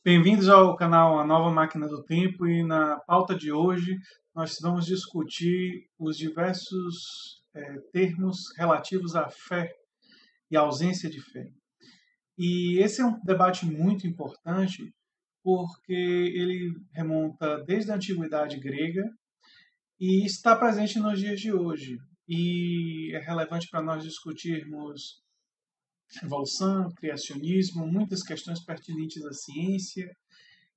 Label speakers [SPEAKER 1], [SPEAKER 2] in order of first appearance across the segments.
[SPEAKER 1] Bem-vindos ao canal A Nova Máquina do Tempo e na pauta de hoje nós vamos discutir os diversos termos relativos à fé e à ausência de fé. E esse é um debate muito importante porque ele remonta desde a antiguidade grega e está presente nos dias de hoje. E é relevante para nós discutirmos evolução, criacionismo, muitas questões pertinentes à ciência.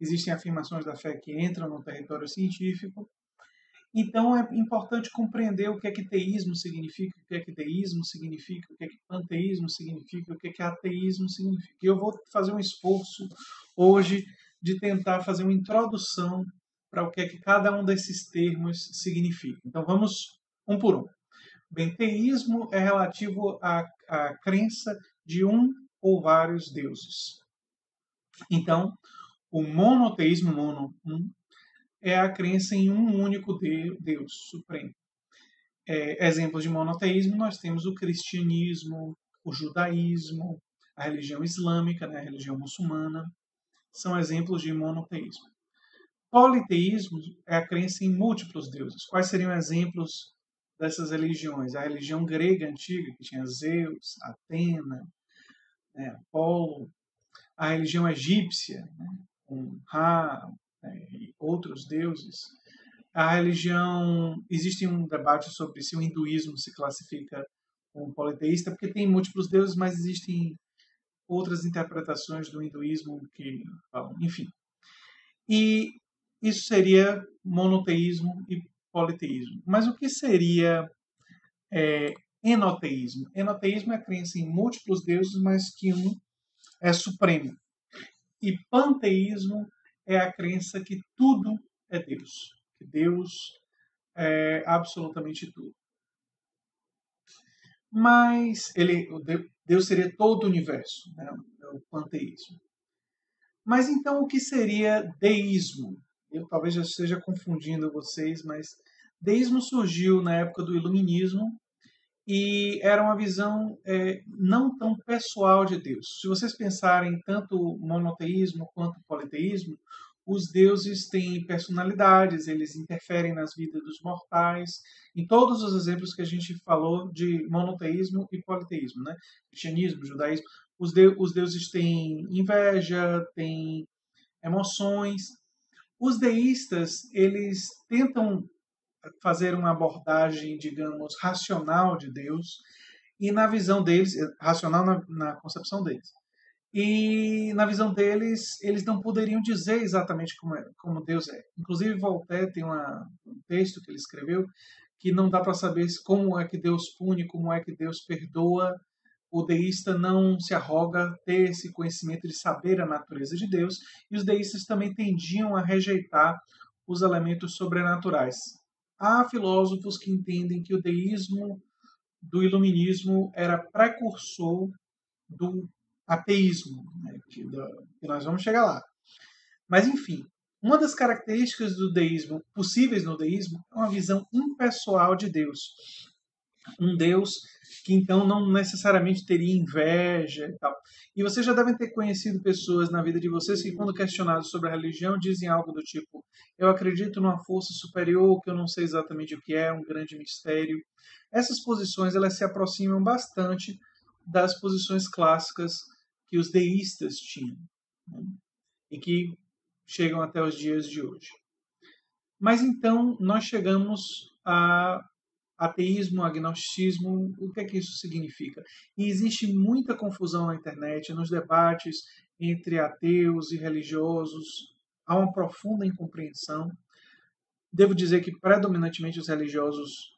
[SPEAKER 1] Existem afirmações da fé que entram no território científico. Então é importante compreender o que é que teísmo significa, o que é que deísmo significa, o que é que panteísmo significa, o que é que ateísmo significa. E eu vou fazer um esforço hoje de tentar fazer uma introdução para o que é que cada um desses termos significa. Então vamos um por um. Bem, teísmo é relativo à crença de um ou vários deuses. Então, o monoteísmo, é a crença em um único Deus supremo. Exemplos de monoteísmo, nós temos o cristianismo, o judaísmo, a religião islâmica, a religião muçulmana, são exemplos de monoteísmo. Politeísmo é a crença em múltiplos deuses. Quais seriam exemplos dessas religiões? A religião grega antiga, que tinha Zeus, Atena, Apolo. A religião egípcia, com Ra, e outros deuses. A religião, existe um debate sobre se o hinduísmo se classifica como politeísta, porque tem múltiplos deuses, mas existem outras interpretações do hinduísmo que falam, enfim. E isso seria monoteísmo e politeísmo. Mas o que seria enoteísmo? Enoteísmo é a crença em múltiplos deuses, mas que um é supremo. E panteísmo é a crença que tudo é Deus. Que Deus é absolutamente tudo. Mas Deus seria todo o universo, né? O panteísmo. Mas então o que seria deísmo? Eu talvez já esteja confundindo vocês, mas deísmo surgiu na época do Iluminismo e era uma visão não tão pessoal de Deus. Se vocês pensarem tanto monoteísmo quanto politeísmo, os deuses têm personalidades, eles interferem nas vidas dos mortais. Em todos os exemplos que a gente falou de monoteísmo e politeísmo, né? Cristianismo, judaísmo, os deuses têm inveja, têm emoções. Os deístas, eles tentam fazer uma abordagem, digamos, racional de Deus, e na visão deles, racional na concepção deles. E na visão deles, eles não poderiam dizer exatamente como Deus é. Inclusive, Voltaire tem um texto que ele escreveu que não dá para saber como é que Deus pune, como é que Deus perdoa. O deísta não se arroga ter esse conhecimento de saber a natureza de Deus, e os deístas também tendiam a rejeitar os elementos sobrenaturais. Há filósofos que entendem que o deísmo do iluminismo era precursor do ateísmo, né, que nós vamos chegar lá. Mas, enfim, uma das características do deísmo, possíveis no deísmo, é uma visão impessoal de Deus. Um Deus que então não necessariamente teria inveja e tal. E vocês já devem ter conhecido pessoas na vida de vocês que, quando questionados sobre a religião, dizem algo do tipo: eu acredito numa força superior que eu não sei exatamente o que é, um grande mistério. Essas posições elas se aproximam bastante das posições clássicas que os deístas tinham, né? E que chegam até os dias de hoje. Mas então nós chegamos a ateísmo, agnosticismo, o que é que isso significa? E existe muita confusão na internet, nos debates entre ateus e religiosos, há uma profunda incompreensão. Devo dizer que predominantemente os religiosos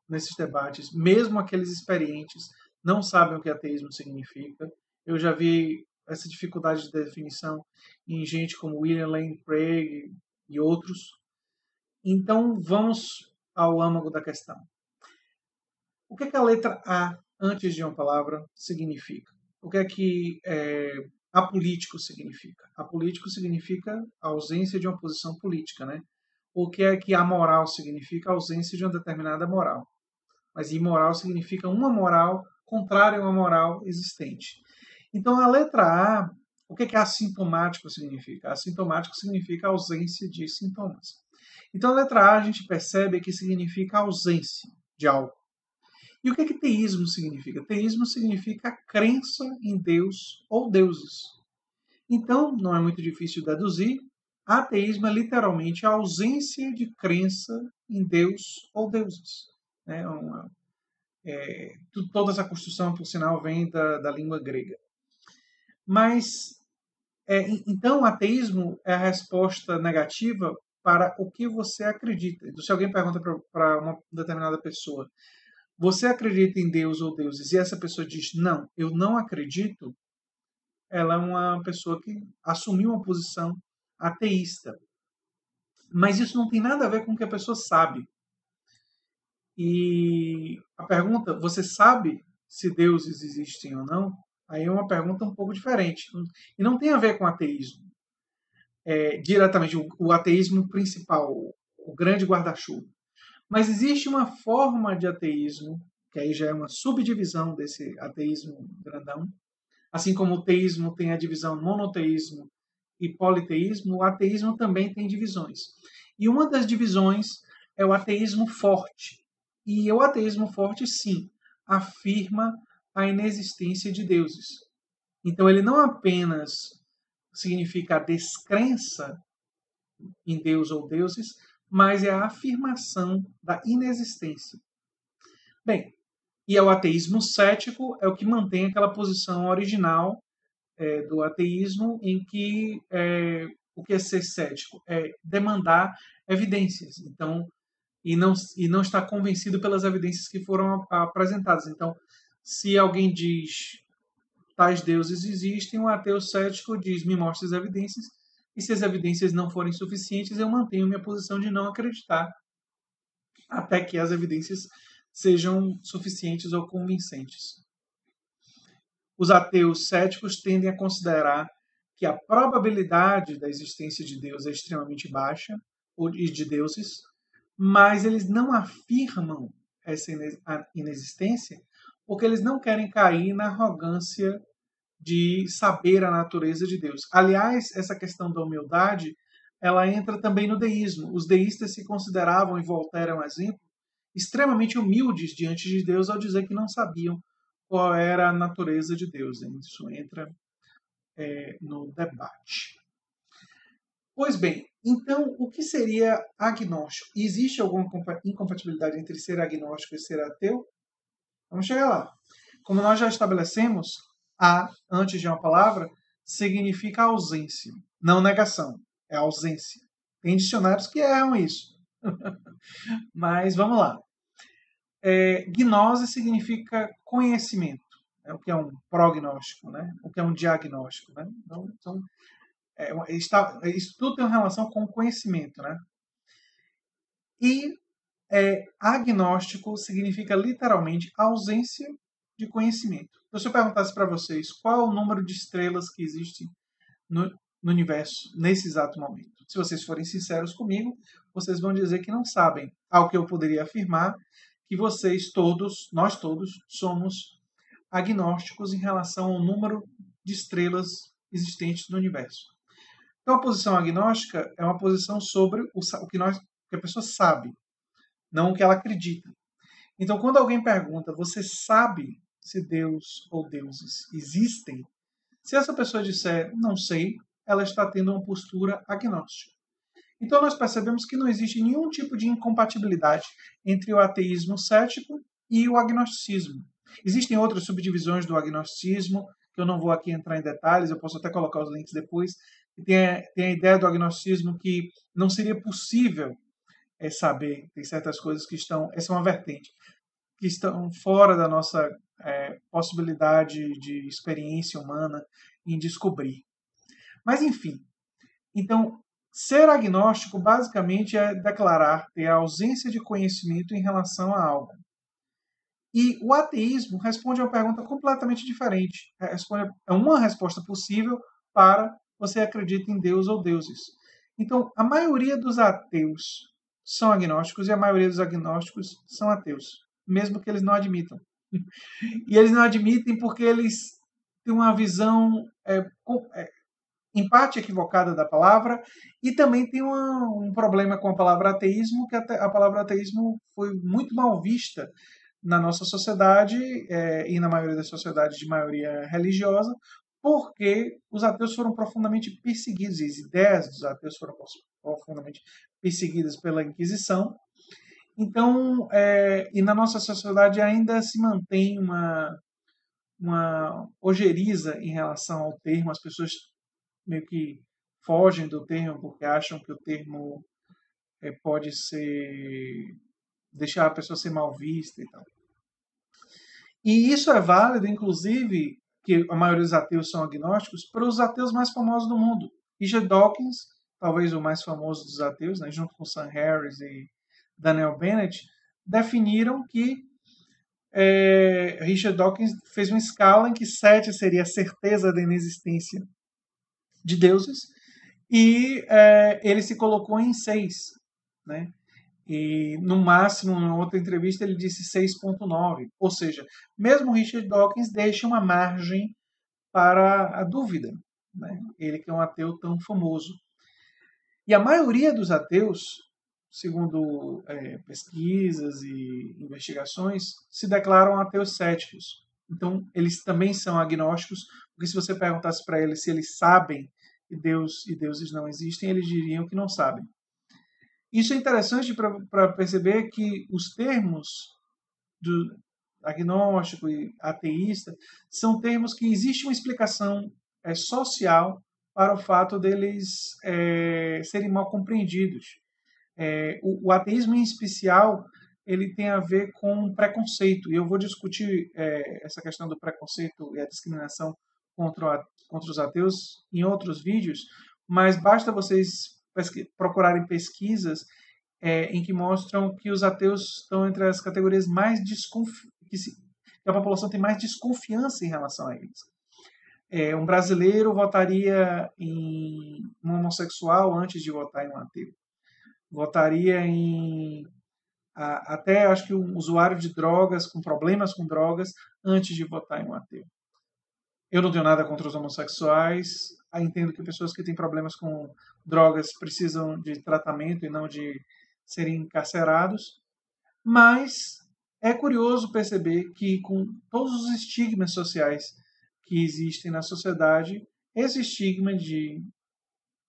[SPEAKER 1] nesses debates, mesmo aqueles experientes, não sabem o que ateísmo significa. Eu já vi essa dificuldade de definição em gente como William Lane Craig e outros. Então vamos ao âmago da questão. O que é que a letra A, antes de uma palavra, significa? O que é que apolítico significa? Apolítico significa a ausência de uma posição política, né? O que é que amoral significa? A ausência de uma determinada moral. Mas imoral significa uma moral contrária a uma moral existente. Então, a letra A, O que assintomático significa? Assintomático significa ausência de sintomas. Então, a letra A a gente percebe que significa ausência de algo. E o que teísmo significa? Teísmo significa crença em Deus ou deuses. Então, não é muito difícil deduzir. Ateísmo é literalmente a ausência de crença em Deus ou deuses. Toda essa construção, por sinal, vem da língua grega. Mas, então, ateísmo é a resposta negativa para o que você acredita. Então, se alguém pergunta para uma determinada pessoa, você acredita em Deus ou deuses? E essa pessoa diz, não, eu não acredito. Ela é uma pessoa que assumiu uma posição ateísta. Mas isso não tem nada a ver com o que a pessoa sabe. E a pergunta, você sabe se deuses existem ou não? Aí é uma pergunta um pouco diferente. E não tem a ver com ateísmo. Diretamente, o ateísmo principal, o grande guarda-chuva. Mas existe uma forma de ateísmo, que aí já é uma subdivisão desse ateísmo grandão. Assim como o teísmo tem a divisão monoteísmo e politeísmo, o ateísmo também tem divisões. E uma das divisões é o ateísmo forte. E o ateísmo forte, sim, afirma a inexistência de deuses. Então, ele não apenas significa a descrença em Deus ou deuses, mas é a afirmação da inexistência. Bem, e o ateísmo cético é o que mantém aquela posição original do ateísmo, em que o que é ser cético? É demandar evidências. Então, e não estar convencido pelas evidências que foram apresentadas. Então, se alguém diz tais deuses existem, o ateu cético diz me mostre as evidências, e se as evidências não forem suficientes, eu mantenho minha posição de não acreditar até que as evidências sejam suficientes ou convincentes. Os ateus céticos tendem a considerar que a probabilidade da existência de Deus é extremamente baixa, e de deuses, mas eles não afirmam essa inexistência porque eles não querem cair na arrogância de saber a natureza de Deus. Aliás, essa questão da humildade, ela entra também no deísmo. Os deístas se consideravam, e Voltaire é um exemplo, extremamente humildes diante de Deus ao dizer que não sabiam qual era a natureza de Deus. Isso entra no debate. Pois bem, então, o que seria agnóstico? Existe alguma incompatibilidade entre ser agnóstico e ser ateu? Vamos chegar lá. Como nós já estabelecemos, a, antes de uma palavra, significa ausência, não negação, é ausência. Tem dicionários que erram isso. Mas vamos lá. Gnose significa conhecimento, o que é um prognóstico, né? O que é um diagnóstico. Né? Então, isso tudo tem uma relação com conhecimento. Né? E agnóstico significa literalmente ausência de conhecimento. Então, se eu perguntasse para vocês qual é o número de estrelas que existe no universo nesse exato momento, se vocês forem sinceros comigo, vocês vão dizer que não sabem. Ao que eu poderia afirmar que vocês todos, nós todos, somos agnósticos em relação ao número de estrelas existentes no universo. Então, a posição agnóstica é uma posição sobre o que a pessoa sabe, não o que ela acredita. Então, quando alguém pergunta, você sabe se Deus ou deuses existem? Se essa pessoa disser, não sei, ela está tendo uma postura agnóstica. Então, nós percebemos que não existe nenhum tipo de incompatibilidade entre o ateísmo cético e o agnosticismo. Existem outras subdivisões do agnosticismo, que eu não vou aqui entrar em detalhes, eu posso até colocar os links depois. Tem a ideia do agnosticismo que não seria possível saber, tem certas coisas que estão, essa é uma vertente, que estão fora da nossa possibilidade de experiência humana em descobrir. Mas, enfim, então, ser agnóstico basicamente é declarar ter a ausência de conhecimento em relação a algo. E o ateísmo responde a uma pergunta completamente diferente. É uma resposta possível para você acredita em Deus ou deuses. Então, a maioria dos ateus são agnósticos e a maioria dos agnósticos são ateus, mesmo que eles não admitam. E eles não admitem porque eles têm uma visão em parte equivocada da palavra, e também tem um problema com a palavra ateísmo, que a palavra ateísmo foi muito mal vista na nossa sociedade e na maioria das sociedades de maioria religiosa, porque os ateus foram profundamente perseguidos, e as ideias dos ateus foram profundamente perseguidas pela Inquisição. Então, e na nossa sociedade ainda se mantém uma ojeriza em relação ao termo, as pessoas meio que fogem do termo porque acham que o termo pode ser deixar a pessoa ser mal vista e tal. E isso é válido, inclusive, que a maioria dos ateus são agnósticos, para os ateus mais famosos do mundo. Richard Dawkins, talvez o mais famoso dos ateus, né, junto com Sam Harris e Daniel Dennett, definiram que Richard Dawkins fez uma escala em que 7 seria a certeza da inexistência de deuses, e ele se colocou em 6, né? E no máximo, em outra entrevista, ele disse 6,9. Ou seja, mesmo Richard Dawkins deixa uma margem para a dúvida, né? Ele que é um ateu tão famoso. E a maioria dos ateus, segundo pesquisas e investigações, se declaram ateus céticos. Então, eles também são agnósticos, porque se você perguntasse para eles se eles sabem que Deus e deuses não existem, eles diriam que não sabem. Isso é interessante para perceber que os termos do agnóstico e ateísta são termos que existe uma explicação social para o fato deles serem mal compreendidos. O ateísmo, em especial, ele tem a ver com preconceito. E eu vou discutir essa questão do preconceito e a discriminação contra os ateus em outros vídeos, mas basta vocês procurarem pesquisas em que mostram que os ateus estão entre as categorias mais que a população tem mais desconfiança em relação a eles. Um brasileiro votaria em um homossexual antes de votar em um ateu. Votaria em até acho que um usuário de drogas, com problemas com drogas, antes de votar em um ateu. Eu não tenho nada contra os homossexuais. Entendo que pessoas que têm problemas com drogas precisam de tratamento e não de serem encarcerados. Mas é curioso perceber que, com todos os estigmas sociais que existem na sociedade, esse estigma de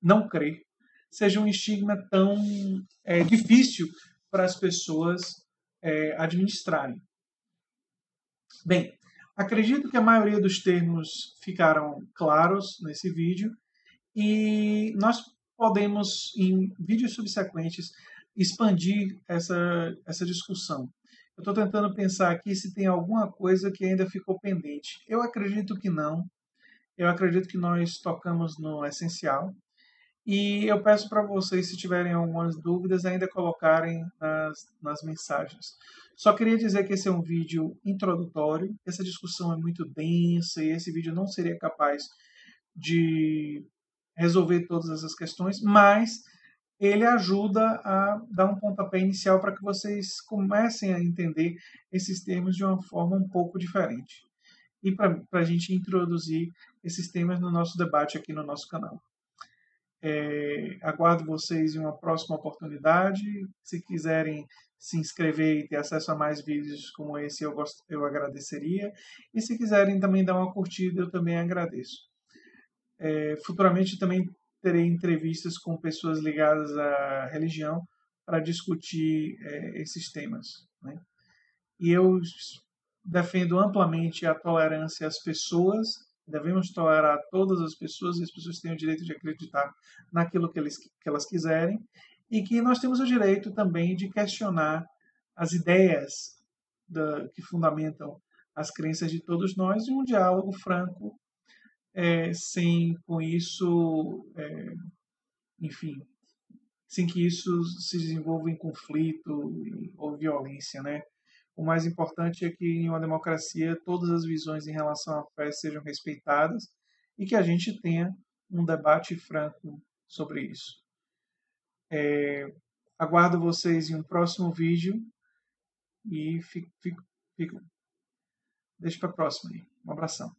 [SPEAKER 1] não crer seja um estigma tão difícil para as pessoas administrarem. Bem, acredito que a maioria dos termos ficaram claros nesse vídeo e nós podemos, em vídeos subsequentes, expandir essa discussão. Eu estou tentando pensar aqui se tem alguma coisa que ainda ficou pendente. Eu acredito que não. Eu acredito que nós tocamos no essencial. E eu peço para vocês, se tiverem algumas dúvidas, ainda colocarem nas mensagens. Só queria dizer que esse é um vídeo introdutório, essa discussão é muito densa e esse vídeo não seria capaz de resolver todas essas questões, mas ele ajuda a dar um pontapé inicial para que vocês comecem a entender esses termos de uma forma um pouco diferente. E para a gente introduzir esses temas no nosso debate aqui no nosso canal. Aguardo vocês em uma próxima oportunidade. Se quiserem se inscrever e ter acesso a mais vídeos como esse, eu agradeceria. E se quiserem também dar uma curtida, eu também agradeço. Futuramente também terei entrevistas com pessoas ligadas à religião para discutir esses temas, né? E eu defendo amplamente a tolerância às pessoas. Devemos tolerar todas as pessoas, e as pessoas têm o direito de acreditar naquilo que elas quiserem, e que nós temos o direito também de questionar as ideias que fundamentam as crenças de todos nós, em um diálogo franco, sem com isso, enfim, sem que isso se desenvolva em conflito ou violência, né? O mais importante é que em uma democracia todas as visões em relação à fé sejam respeitadas e que a gente tenha um debate franco sobre isso. Aguardo vocês em um próximo vídeo e deixo para a próxima. Um abração.